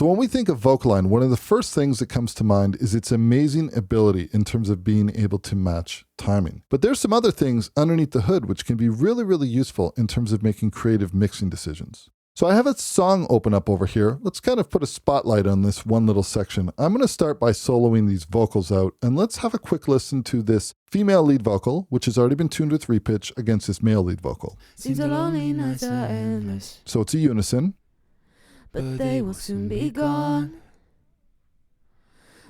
So when we think of VocAlign, one of the first things that comes to mind is its amazing ability in terms of being able to match timing. But there's some other things underneath the hood which can be really, really useful in terms of making creative mixing decisions. So I have a song open up over here. Let's kind of put a spotlight on this one little section. I'm going to start by soloing these vocals out, and let's have a quick listen to this female lead vocal, which has already been tuned with repitch, against this male lead vocal. Seems the lonely nights are endless, So it's a unison. but they will soon be gone,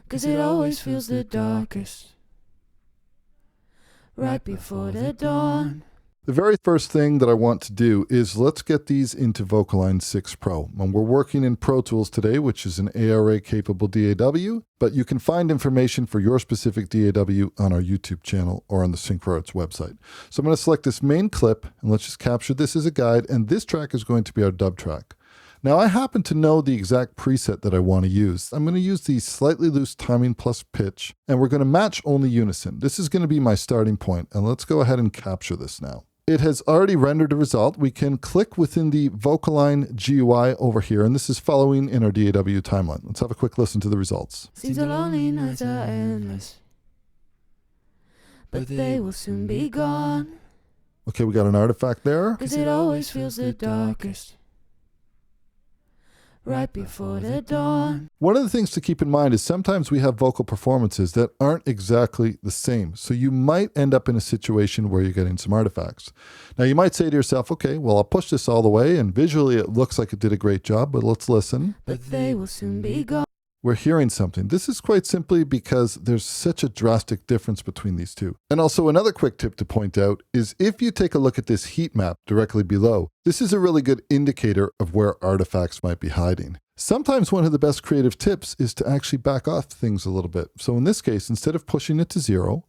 'cause it always feels the darkest right before the dawn. The very first thing that I want to do is let's get these into VocAlign 6 Pro. And we're working in Pro Tools today, which is an ARA-capable DAW, but you can find information for your specific DAW on our YouTube channel or on the SyncroArts website. So I'm going to select this main clip, and let's just capture this as a guide, and this track is going to be our dub track. Now, I happen to know the exact preset that I want to use. I'm going to use the slightly loose timing plus pitch, and we're going to match only unison. This is going to be my starting point, and let's go ahead and capture this now. It has already rendered a result. We can click within the VocAlign GUI over here, and this is following in our DAW timeline. Let's have a quick listen to the results. Seems the lonely nights are endless, but they will soon be gone, Okay, we got an artifact there. 'cause it always feels the darkest right before the dawn. One of the things to keep in mind is sometimes we have vocal performances that aren't exactly the same. So you might end up in a situation where you're getting some artifacts. Now you might say to yourself, okay, well, I'll push this all the way and visually it looks like it did a great job, but let's listen. But they will soon be gone. We're hearing something. This is quite simply because there's such a drastic difference between these two. And also another quick tip to point out is if you take a look at this heat map directly below, this is a really good indicator of where artifacts might be hiding. Sometimes one of the best creative tips is to actually back off things a little bit. So in this case, instead of pushing it to 0,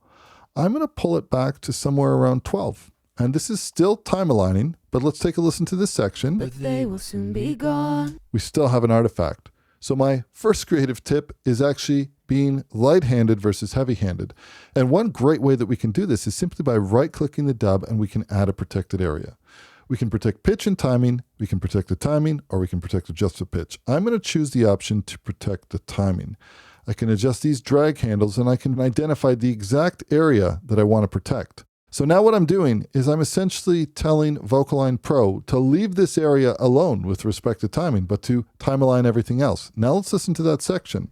I'm going to pull it back to somewhere around 12. And this is still time aligning, but let's take a listen to this section. But they will soon be gone. We still have an artifact. So my first creative tip is actually being light-handed versus heavy-handed. And one great way that we can do this is simply by right-clicking the dub and we can add a protected area. We can protect pitch and timing, we can protect the timing, or we can protect adjust the pitch. I'm going to choose the option to protect the timing. I can adjust these drag handles and I can identify the exact area that I want to protect. So now what I'm doing is I'm essentially telling VocAlign Pro to leave this area alone with respect to timing, but to time align everything else. Now let's listen to that section.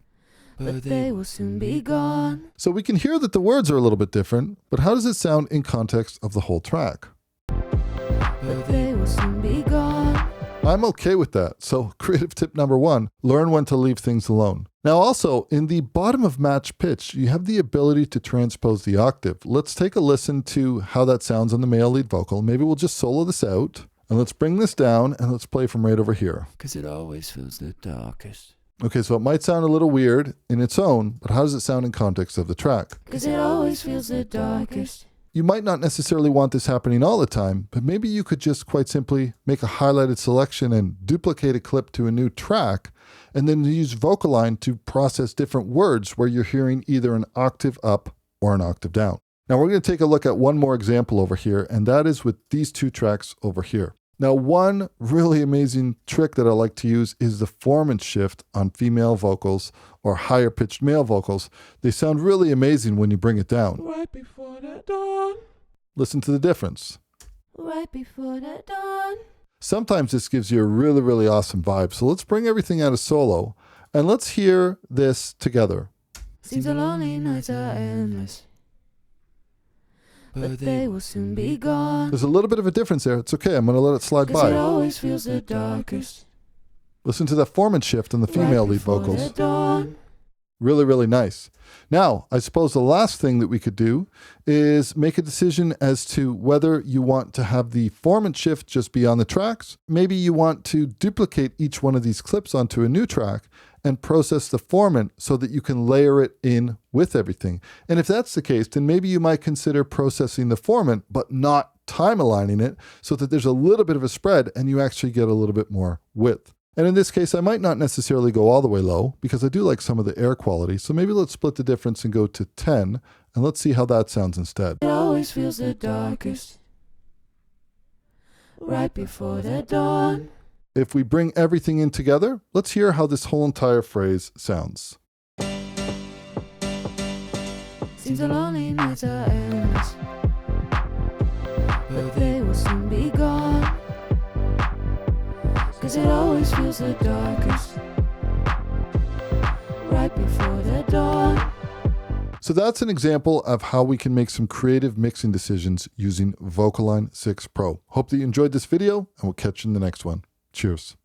But they will soon be gone. So we can hear that the words are a little bit different, but how does it sound in context of the whole track? But they will soon be gone. I'm okay with that. So creative tip number 1, learn when to leave things alone. Now also, in the bottom of match pitch, you have the ability to transpose the octave. Let's take a listen to how that sounds on the male lead vocal. Maybe we'll just solo this out, and let's bring this down, and let's play from right over here. 'Cause it always feels the darkest. Okay, so it might sound a little weird in its own, but how does it sound in context of the track? 'Cause it always feels the darkest. You might not necessarily want this happening all the time, but maybe you could just quite simply make a highlighted selection and duplicate a clip to a new track, and then use VocAlign to process different words where you're hearing either an octave up or an octave down. Now we're going to take a look at one more example over here, and that is with these two tracks over here. Now, one really amazing trick that I like to use is the Formant Shift on female vocals or higher pitched male vocals. They sound really amazing when you bring it down. Right before the dawn. Listen to the difference. Right before the dawn. Sometimes this gives you a really, really awesome vibe. So let's bring everything out of solo and let's hear this together. Seems the lonely nights are endless, but they will soon be gone. There's a little bit of a difference there. It's okay. I'm going to let it slide 'Cause it by. always feels the darkest. Listen to that Formant Shift on the female lead before vocals. the dawn. Really, really nice. Now, I suppose the last thing that we could do is make a decision as to whether you want to have the Formant Shift just be on the tracks. Maybe you want to duplicate each one of these clips onto a new track and process the formant so that you can layer it in with everything. And if that's the case, then maybe you might consider processing the formant, but not time aligning it so that there's a little bit of a spread and you actually get a little bit more width. And in this case, I might not necessarily go all the way low because I do like some of the air quality. So maybe let's split the difference and go to 10 and let's see how that sounds instead. It always feels the darkest right before the dawn. If we bring everything in together, let's hear how this whole entire phrase sounds. Seems the lonely nights are endless, but they will soon be gone. 'Cause it always feels the darkest right before the dawn. So that's an example of how we can make some creative mixing decisions using VocAlign 6 Pro. Hope that you enjoyed this video, and we'll catch you in the next one. Cheers.